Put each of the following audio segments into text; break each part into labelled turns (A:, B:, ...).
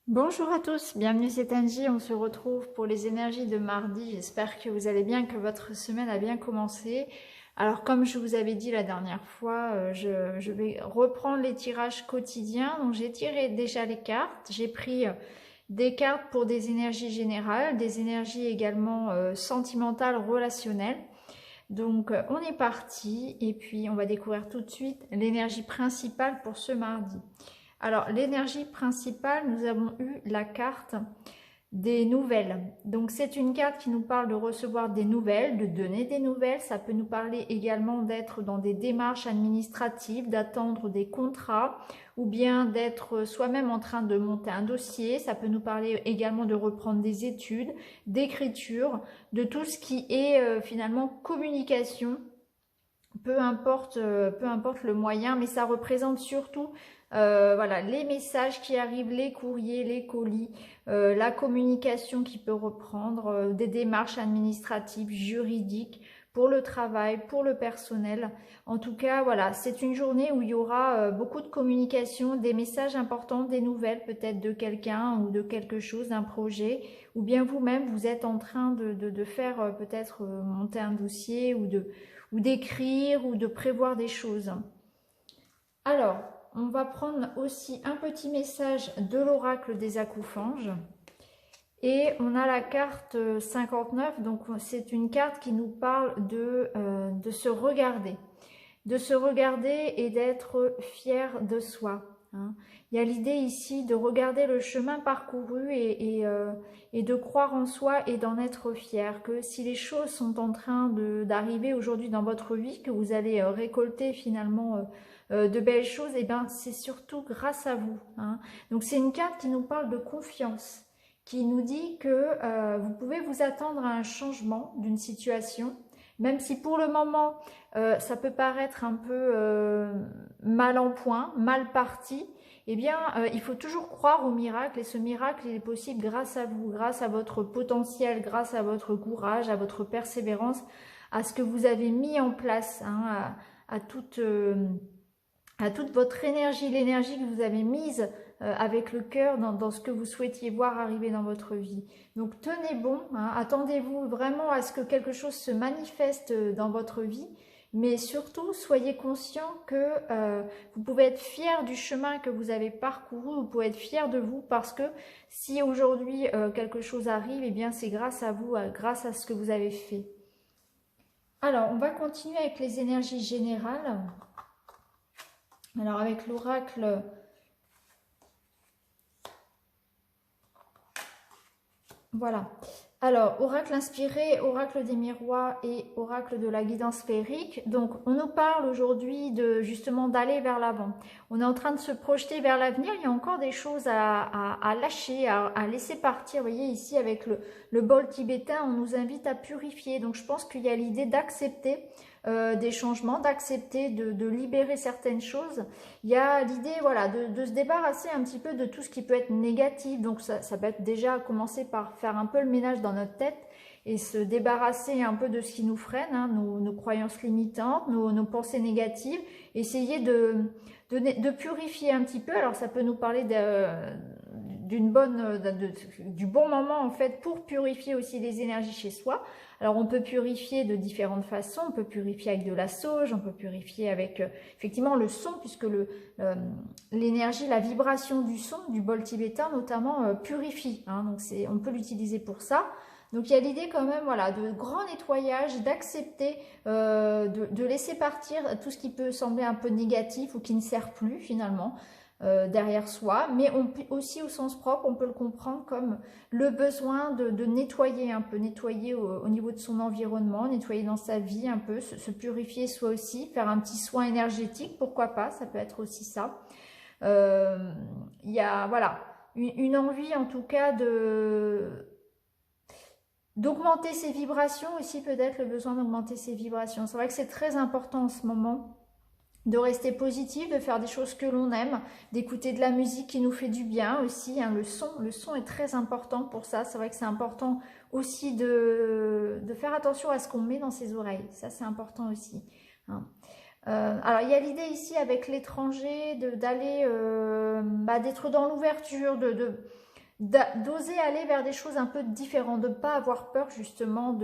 A: Bonjour à tous, bienvenue c'est Angie, on se retrouve pour les énergies de mardi. J'espère que vous allez bien, que votre semaine a bien commencé. Alors comme je vous avais dit la dernière fois, je vais reprendre les tirages quotidiens. Donc j'ai tiré déjà les cartes, j'ai pris des cartes pour des énergies générales, des énergies également sentimentales, relationnelles. Donc on est parti et puis on va découvrir tout de suite l'énergie principale pour ce mardi. Alors, l'énergie principale, nous avons eu la carte des nouvelles. Donc, c'est une carte qui nous parle de recevoir des nouvelles, de donner des nouvelles. Ça peut nous parler également d'être dans des démarches administratives, d'attendre des contrats ou bien d'être soi-même en train de monter un dossier. Ça peut nous parler également de reprendre des études, d'écriture, de tout ce qui est finalement communication, peu importe le moyen, mais ça représente surtout voilà, les messages qui arrivent, les courriers, les colis, la communication qui peut reprendre, des démarches administratives, juridiques, pour le travail, pour le personnel. En tout cas, voilà, c'est une journée où il y aura beaucoup de communication, des messages importants, des nouvelles peut-être de quelqu'un ou de quelque chose, d'un projet, ou bien vous-même, vous êtes en train de faire peut-être monter un dossier ou d'écrire ou de prévoir des choses. Alors, on va prendre aussi un petit message de l'oracle des acoufanges. Et on a la carte 59, donc c'est une carte qui nous parle de se regarder. De se regarder et d'être fier de soi. Hein. Il y a l'idée ici de regarder le chemin parcouru et de croire en soi et d'en être fier. Que si les choses sont en train d'arriver aujourd'hui dans votre vie, que vous allez récolter finalement de belles choses, et ben c'est surtout grâce à vous. Hein. Donc c'est une carte qui nous parle de confiance, qui nous dit que vous pouvez vous attendre à un changement d'une situation, même si pour le moment ça peut paraître un peu mal en point, mal parti, eh bien il faut toujours croire au miracle, et ce miracle il est possible grâce à vous, grâce à votre potentiel, grâce à votre courage, à votre persévérance, à ce que vous avez mis en place, hein, à toute votre énergie, l'énergie que vous avez mise avec le cœur dans ce que vous souhaitiez voir arriver dans votre vie. Donc tenez bon, hein, attendez-vous vraiment à ce que quelque chose se manifeste dans votre vie, mais surtout soyez conscient que vous pouvez être fier du chemin que vous avez parcouru, vous pouvez être fier de vous, parce que si aujourd'hui quelque chose arrive, eh bien c'est grâce à vous, grâce à ce que vous avez fait. Alors on va continuer avec les énergies générales. Alors avec l'oracle, voilà. Alors, oracle inspiré, oracle des miroirs et oracle de la guidance féerique. Donc, on nous parle aujourd'hui de justement d'aller vers l'avant. On est en train de se projeter vers l'avenir. Il y a encore des choses à lâcher, à laisser partir. Vous voyez ici avec le bol tibétain, on nous invite à purifier. Donc, je pense qu'il y a l'idée d'accepter des changements, d'accepter de libérer certaines choses. Il y a l'idée voilà, de se débarrasser un petit peu de tout ce qui peut être négatif. Donc ça peut être déjà commencer par faire un peu le ménage dans notre tête et se débarrasser un peu de ce qui nous freine, hein, nos croyances limitantes, nos pensées négatives. Essayer de purifier un petit peu. Alors ça peut nous parler du bon moment en fait pour purifier aussi les énergies chez soi. Alors on peut purifier de différentes façons, on peut purifier avec de la sauge, on peut purifier avec effectivement le son, puisque l'énergie, la vibration du son, du bol tibétain notamment, purifie, hein, donc on peut l'utiliser pour ça. Donc il y a l'idée quand même voilà, de grand nettoyage, d'accepter, de laisser partir tout ce qui peut sembler un peu négatif ou qui ne sert plus finalement. Derrière soi, mais aussi au sens propre, on peut le comprendre comme le besoin de nettoyer un peu, nettoyer au niveau de son environnement, nettoyer dans sa vie un peu, se purifier soi aussi, faire un petit soin énergétique, pourquoi pas, ça peut être aussi ça. Il y a voilà, une envie en tout cas d'augmenter ses vibrations aussi, peut-être le besoin d'augmenter ses vibrations. C'est vrai que c'est très important en ce moment de rester positif, de faire des choses que l'on aime, d'écouter de la musique qui nous fait du bien aussi, hein, le son est très important pour ça. C'est vrai que c'est important aussi de faire attention à ce qu'on met dans ses oreilles, ça c'est important aussi, hein. Alors il y a l'idée ici avec l'étranger d'aller d'être dans l'ouverture, d'oser aller vers des choses un peu différentes, de ne pas avoir peur justement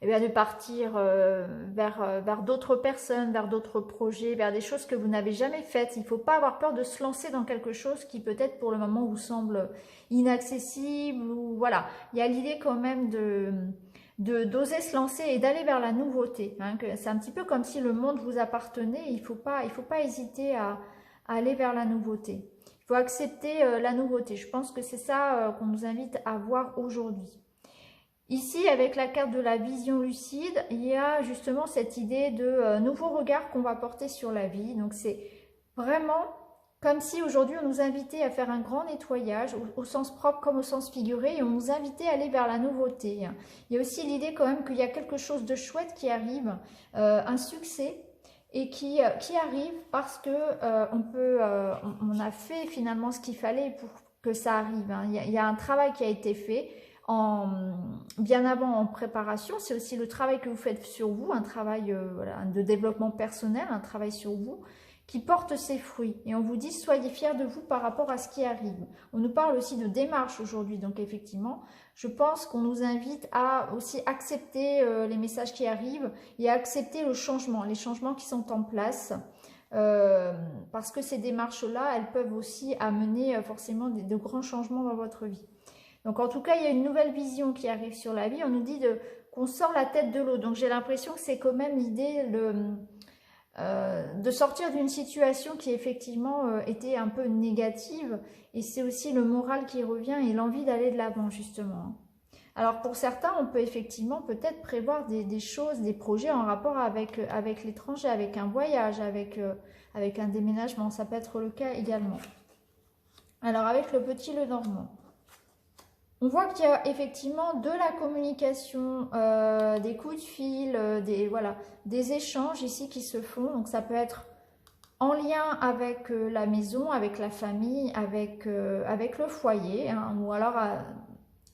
A: eh bien, de partir vers d'autres personnes, vers d'autres projets, vers des choses que vous n'avez jamais faites. Il ne faut pas avoir peur de se lancer dans quelque chose qui peut-être pour le moment vous semble inaccessible, ou voilà. Il y a l'idée quand même d'oser se lancer et d'aller vers la nouveauté. Hein, c'est un petit peu comme si le monde vous appartenait. Il faut pas hésiter à aller vers la nouveauté. Il faut accepter la nouveauté. Je pense que c'est ça qu'on nous invite à voir aujourd'hui. Ici, avec la carte de la vision lucide, il y a justement cette idée de nouveau regard qu'on va porter sur la vie. Donc c'est vraiment comme si aujourd'hui on nous invitait à faire un grand nettoyage, au sens propre comme au sens figuré, et on nous invitait à aller vers la nouveauté. Il y a aussi l'idée quand même qu'il y a quelque chose de chouette qui arrive, un succès, et qui arrive parce que on a fait finalement ce qu'il fallait pour que ça arrive. Hein. Il y a un travail qui a été fait bien avant en préparation. C'est aussi le travail que vous faites sur vous, un travail voilà, de développement personnel, un travail sur vous qui porte ses fruits. Et on vous dit, soyez fiers de vous par rapport à ce qui arrive. On nous parle aussi de démarche aujourd'hui. Donc effectivement, je pense qu'on nous invite à aussi accepter les messages qui arrivent et à accepter le changement, les changements qui sont en place. Parce que ces démarches-là, elles peuvent aussi amener forcément de grands changements dans votre vie. Donc en tout cas, il y a une nouvelle vision qui arrive sur la vie. On nous dit qu'on sort la tête de l'eau. Donc j'ai l'impression que c'est quand même l'idée de sortir d'une situation qui effectivement était un peu négative, et c'est aussi le moral qui revient et l'envie d'aller de l'avant justement. Alors pour certains, on peut effectivement peut-être prévoir des choses, des projets en rapport avec l'étranger, avec un voyage, avec un déménagement, ça peut être le cas également. Alors avec le petit Lenormand, on voit qu'il y a effectivement de la communication, des coups de fil, des échanges ici qui se font. Donc ça peut être en lien avec la maison, avec la famille, avec le foyer. Hein, ou alors,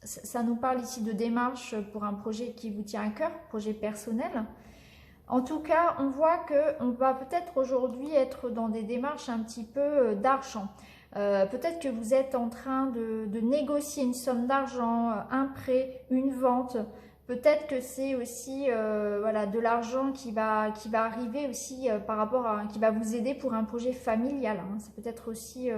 A: ça nous parle ici de démarche pour un projet qui vous tient à cœur, projet personnel. En tout cas, on voit qu'on va peut-être aujourd'hui être dans des démarches un petit peu d'argent. Peut-être que vous êtes en train de négocier une somme d'argent, un prêt, une vente. Peut-être que c'est aussi voilà, de l'argent qui va arriver aussi qui va vous aider pour un projet familial. Hein. C'est peut-être aussi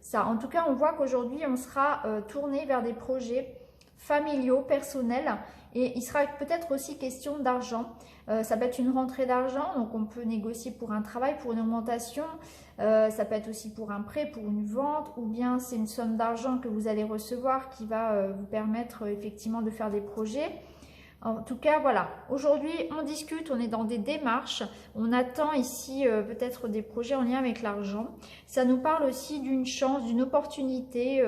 A: ça. En tout cas, on voit qu'aujourd'hui, on sera tourné vers des projets familiaux, personnels. Et il sera peut-être aussi question d'argent. Ça peut être une rentrée d'argent, donc on peut négocier pour un travail, pour une augmentation. Ça peut être aussi pour un prêt, pour une vente, ou bien c'est une somme d'argent que vous allez recevoir qui va vous permettre effectivement de faire des projets. En tout cas, voilà, aujourd'hui on discute, on est dans des démarches, on attend ici peut-être des projets en lien avec l'argent. Ça nous parle aussi d'une chance, d'une opportunité,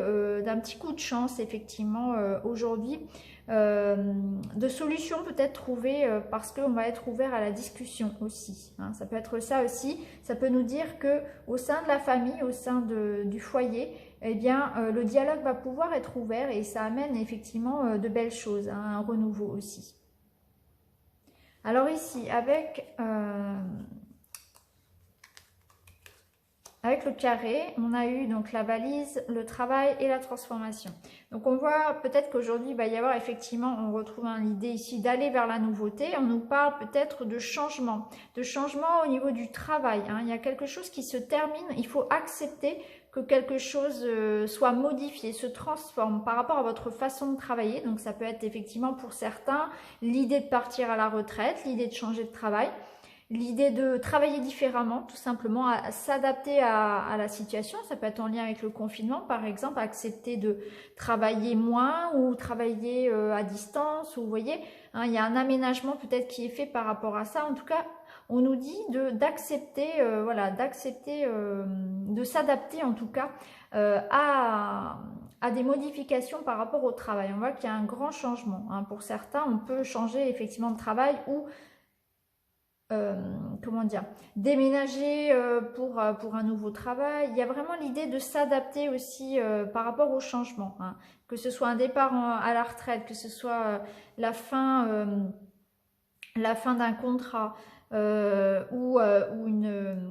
A: d'un petit coup de chance effectivement aujourd'hui. De solutions peut-être trouvées parce qu'on va être ouvert à la discussion aussi. Hein. Ça peut être ça aussi. Ça peut nous dire que au sein de la famille, au sein du foyer, eh bien, le dialogue va pouvoir être ouvert et ça amène effectivement de belles choses, hein, un renouveau aussi. Alors ici, avec le carré, on a eu donc la valise, le travail et la transformation. Donc on voit peut-être qu'aujourd'hui, il va y avoir effectivement, on retrouve l'idée ici d'aller vers la nouveauté. On nous parle peut-être de changement au niveau du travail. Hein. Il y a quelque chose qui se termine, il faut accepter que quelque chose soit modifié, se transforme par rapport à votre façon de travailler. Donc ça peut être effectivement pour certains l'idée de partir à la retraite, l'idée de changer de travail. L'idée de travailler différemment, tout simplement, à s'adapter à la situation. Ça peut être en lien avec le confinement, par exemple, accepter de travailler moins ou travailler à distance. Ou, vous voyez, hein, il y a un aménagement peut-être qui est fait par rapport à ça. En tout cas, on nous dit d'accepter, voilà, de s'adapter en tout cas à des modifications par rapport au travail. On voit qu'il y a un grand changement. Hein. Pour certains, on peut changer effectivement de travail ou comment dire, déménager pour un nouveau travail. Il y a vraiment l'idée de s'adapter aussi par rapport au changement, hein. Que ce soit un départ à la retraite, que ce soit la fin d'un contrat, ou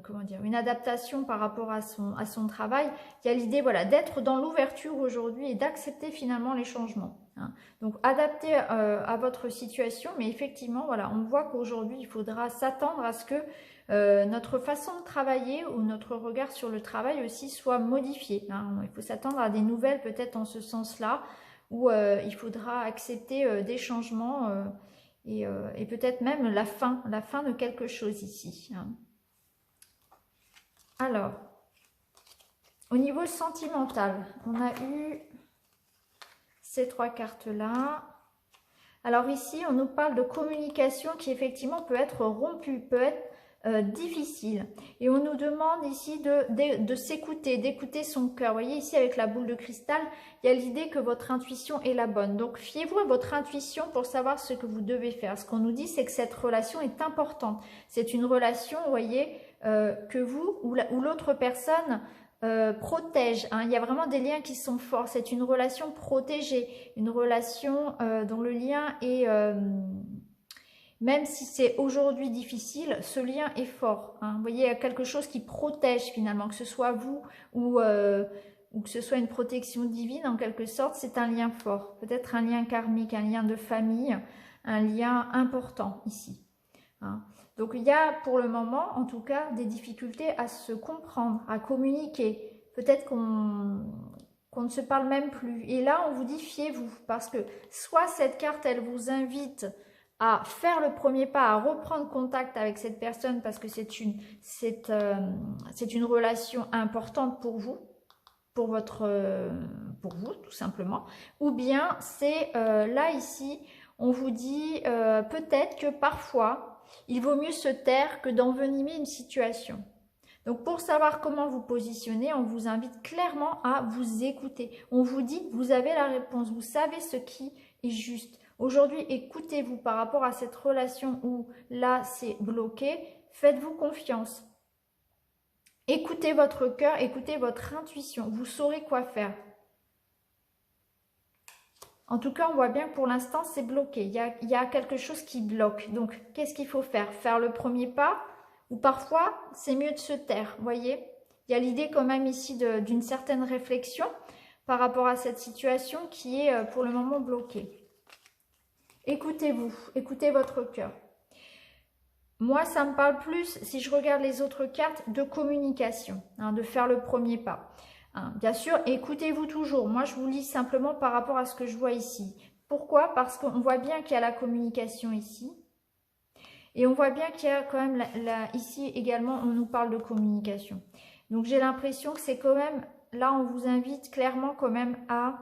A: comment dire, une adaptation par rapport à son travail. Il y a l'idée voilà, d'être dans l'ouverture aujourd'hui et d'accepter finalement les changements. Hein. Donc adapter à votre situation, mais effectivement, voilà, on voit qu'aujourd'hui, il faudra s'attendre à ce que notre façon de travailler ou notre regard sur le travail aussi soit modifié. Hein. Il faut s'attendre à des nouvelles peut-être en ce sens-là, où il faudra accepter des changements et peut-être même la fin de quelque chose ici. Hein. Alors, au niveau sentimental, on a eu ces 3 cartes-là. Alors ici, on nous parle de communication qui effectivement peut être rompue, peut être difficile. Et on nous demande ici de s'écouter, d'écouter son cœur. Vous voyez ici avec la boule de cristal, il y a l'idée que votre intuition est la bonne. Donc fiez-vous à votre intuition pour savoir ce que vous devez faire. Ce qu'on nous dit, c'est que cette relation est importante. C'est une relation, vous voyez, que vous ou l'autre personne protège. Hein. Il y a vraiment des liens qui sont forts. C'est une relation protégée, une relation dont le lien est... même si c'est aujourd'hui difficile, ce lien est fort. Hein. Vous voyez, il y a quelque chose qui protège finalement, que ce soit vous ou que ce soit une protection divine en quelque sorte, c'est un lien fort. Peut-être un lien karmique, un lien de famille, un lien important ici. Hein. Donc il y a pour le moment, en tout cas, des difficultés à se comprendre, à communiquer. Peut-être qu'on ne se parle même plus. Et là, on vous dit fiez-vous, parce que soit cette carte, elle vous invite à faire le premier pas, à reprendre contact avec cette personne parce que c'est une relation importante pour vous, pour vous tout simplement. Ou bien c'est là ici, on vous dit peut-être que parfois, il vaut mieux se taire que d'envenimer une situation. Donc pour savoir comment vous positionner, on vous invite clairement à vous écouter. On vous dit, vous avez la réponse, vous savez ce qui est juste. Aujourd'hui, écoutez-vous par rapport à cette relation où là, c'est bloqué. Faites-vous confiance. Écoutez votre cœur, écoutez votre intuition. Vous saurez quoi faire. En tout cas, on voit bien que pour l'instant, c'est bloqué. Il y a quelque chose qui bloque. Donc, qu'est-ce qu'il faut faire? Faire le premier pas? Ou parfois, c'est mieux de se taire, vous voyez? Il y a l'idée quand même ici d'une certaine réflexion par rapport à cette situation qui est pour le moment bloquée. Écoutez-vous, écoutez votre cœur. Moi, ça me parle plus, si je regarde les autres cartes, de communication, hein, de faire le premier pas. Hein, bien sûr, écoutez-vous toujours. Moi, je vous lis simplement par rapport à ce que je vois ici. Pourquoi? Parce qu'on voit bien qu'il y a la communication ici. Et on voit bien qu'il y a quand même, ici également, on nous parle de communication. Donc, j'ai l'impression que c'est quand même, là, on vous invite clairement quand même à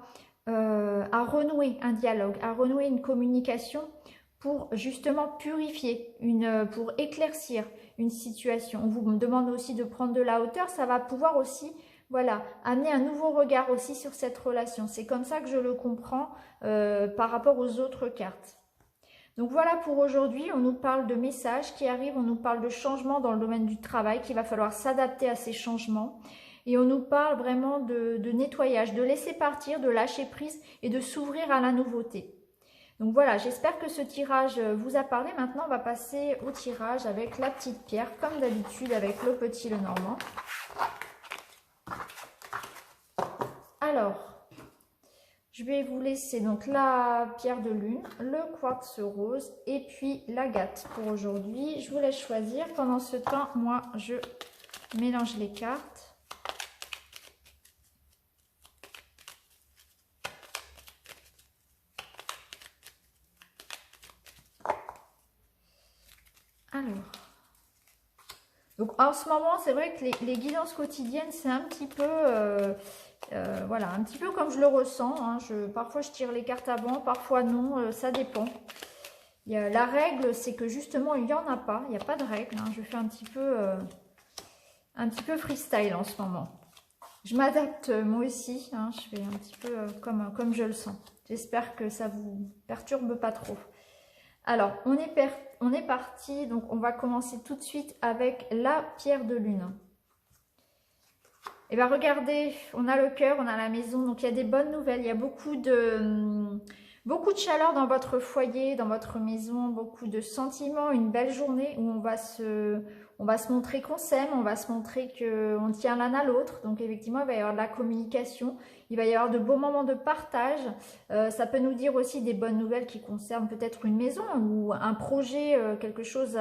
A: renouer un dialogue, à renouer une communication pour justement purifier, pour éclaircir une situation. On vous demande aussi de prendre de la hauteur, ça va pouvoir aussi, voilà, amener un nouveau regard aussi sur cette relation. C'est comme ça que je le comprends par rapport aux autres cartes. Donc voilà pour aujourd'hui, on nous parle de messages qui arrivent, on nous parle de changements dans le domaine du travail, qu'il va falloir s'adapter à ces changements. Et on nous parle vraiment de nettoyage, de laisser partir, de lâcher prise et de s'ouvrir à la nouveauté. Donc voilà, j'espère que ce tirage vous a parlé. Maintenant, on va passer au tirage avec la petite pierre, comme d'habitude avec le petit Lenormand. Alors, je vais vous laisser donc la pierre de lune, le quartz rose et puis l'agate pour aujourd'hui. Je vous laisse choisir. Pendant ce temps, moi, je mélange les cartes. Donc en ce moment, c'est vrai que les guidances quotidiennes, c'est un petit peu, voilà, un petit peu comme je le ressens. Hein. Parfois, je tire les cartes avant, parfois non, ça dépend. La règle, c'est que justement, il n'y en a pas. Il n'y a pas de règle. Hein. Je fais un petit peu freestyle en ce moment. Je m'adapte moi aussi. Hein. Je fais un petit peu comme je le sens. J'espère que ça ne vous perturbe pas trop. Alors, on est parti, donc on va commencer tout de suite avec la pierre de lune. Et bien regardez, on a le cœur, on a la maison, donc il y a des bonnes nouvelles, il y a beaucoup Beaucoup de chaleur dans votre foyer, dans votre maison, beaucoup de sentiments, une belle journée où on va se montrer qu'on s'aime, on va se montrer qu'on tient l'un à l'autre. Donc effectivement, il va y avoir de la communication, il va y avoir de beaux moments de partage. Ça peut nous dire aussi des bonnes nouvelles qui concernent peut-être une maison ou un projet, quelque chose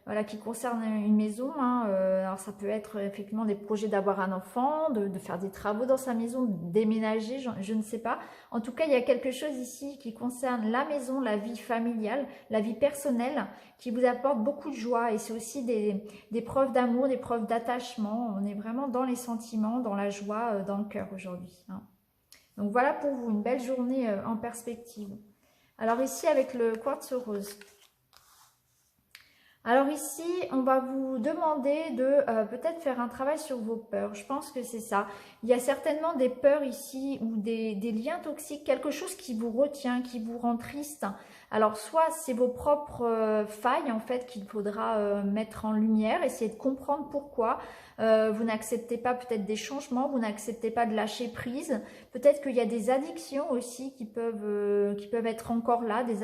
A: voilà, qui concerne une maison. Hein. Alors ça peut être effectivement des projets d'avoir un enfant, de faire des travaux dans sa maison, de déménager, je ne sais pas. En tout cas, il y a quelque chose ici qui concerne la maison, la vie familiale, la vie personnelle, qui vous apporte beaucoup de joie. Et c'est aussi des preuves d'amour, des preuves d'attachement. On est vraiment dans les sentiments, dans la joie, dans le cœur aujourd'hui. Hein. Donc voilà pour vous, une belle journée en perspective. Alors ici, avec le quartz rose. Alors ici, on va vous demander de peut-être faire un travail sur vos peurs. Je pense que c'est ça. Il y a certainement des peurs ici ou des liens toxiques, quelque chose qui vous retient, qui vous rend triste. Alors soit c'est vos propres failles en fait qu'il faudra mettre en lumière, essayer de comprendre pourquoi vous n'acceptez pas peut-être des changements, vous n'acceptez pas de lâcher prise. Peut-être qu'il y a des addictions aussi qui peuvent être encore là, des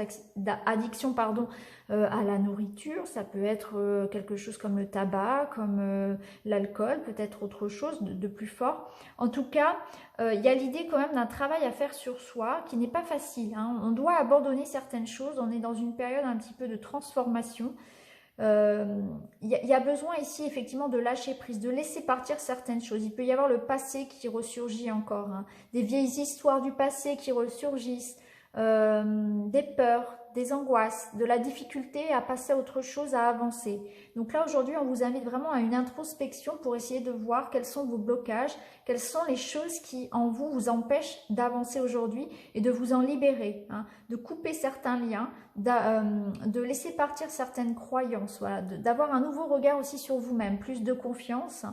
A: addictions pardon, à la nourriture. Ça peut être quelque chose comme le tabac, comme l'alcool, peut-être autre chose de plus fort. En tout cas, il y a l'idée quand même d'un travail à faire sur soi qui n'est pas facile. Hein. On doit abandonner certaines choses, on est dans une période un petit peu de transformation. Il y a besoin ici effectivement de lâcher prise, de laisser partir certaines choses. Il peut y avoir le passé qui ressurgit encore, hein. Des vieilles histoires du passé qui ressurgissent, des peurs, des angoisses, de la difficulté à passer à autre chose, à avancer. Donc là aujourd'hui on vous invite vraiment à une introspection pour essayer de voir quels sont vos blocages, quelles sont les choses qui en vous empêchent d'avancer aujourd'hui et de vous en libérer, hein, de couper certains liens, de laisser partir certaines croyances, voilà, d'avoir un nouveau regard aussi sur vous-même, plus de confiance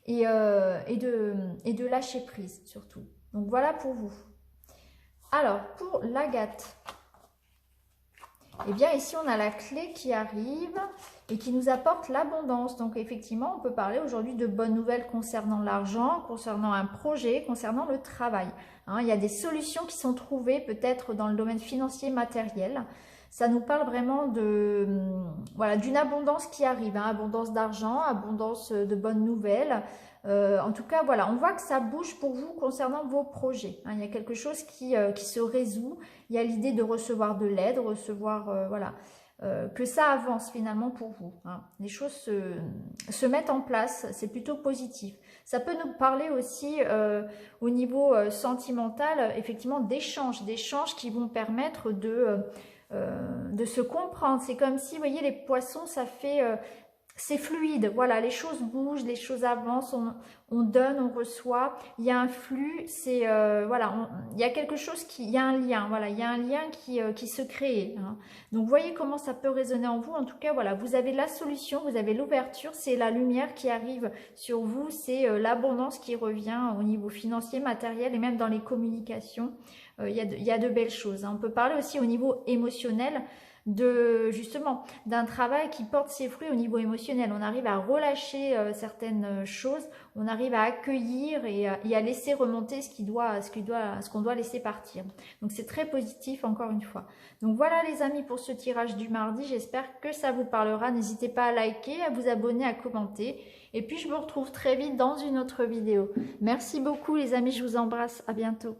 A: et de lâcher prise surtout. Donc voilà pour vous. Alors, pour l'agate, eh bien ici on a la clé qui arrive et qui nous apporte l'abondance. Donc effectivement, on peut parler aujourd'hui de bonnes nouvelles concernant l'argent, concernant un projet, concernant le travail. Hein, il y a des solutions qui sont trouvées peut-être dans le domaine financier matériel. Ça nous parle vraiment voilà, d'une abondance qui arrive, hein, abondance d'argent, abondance de bonnes nouvelles. En tout cas, voilà, on voit que ça bouge pour vous concernant vos projets. Hein, il y a quelque chose qui se résout. Il y a l'idée de recevoir de l'aide, recevoir, voilà, que ça avance finalement pour vous. Hein. Les choses se mettent en place, c'est plutôt positif. Ça peut nous parler aussi au niveau sentimental, effectivement, d'échanges qui vont permettre de se comprendre. C'est comme si, vous voyez, les poissons, ça fait... c'est fluide, voilà, les choses bougent, les choses avancent, on donne, on reçoit, il y a un flux, c'est voilà, il y a quelque chose il y a un lien, voilà, il y a un lien qui se crée. Hein. Donc voyez comment ça peut résonner en vous. En tout cas, voilà, vous avez la solution, vous avez l'ouverture, c'est la lumière qui arrive sur vous, c'est l'abondance qui revient au niveau financier, matériel et même dans les communications. Il y a de belles choses. Hein. On peut parler aussi au niveau émotionnel, justement d'un travail qui porte ses fruits au niveau émotionnel. On arrive à relâcher certaines choses, on arrive à accueillir et à laisser remonter ce qu'on doit laisser partir. Donc c'est très positif encore une fois. Donc voilà les amis pour ce tirage du mardi, j'espère que ça vous parlera. N'hésitez pas à liker, à vous abonner, à commenter et puis je vous retrouve très vite dans une autre vidéo. Merci beaucoup les amis, je vous embrasse, à bientôt.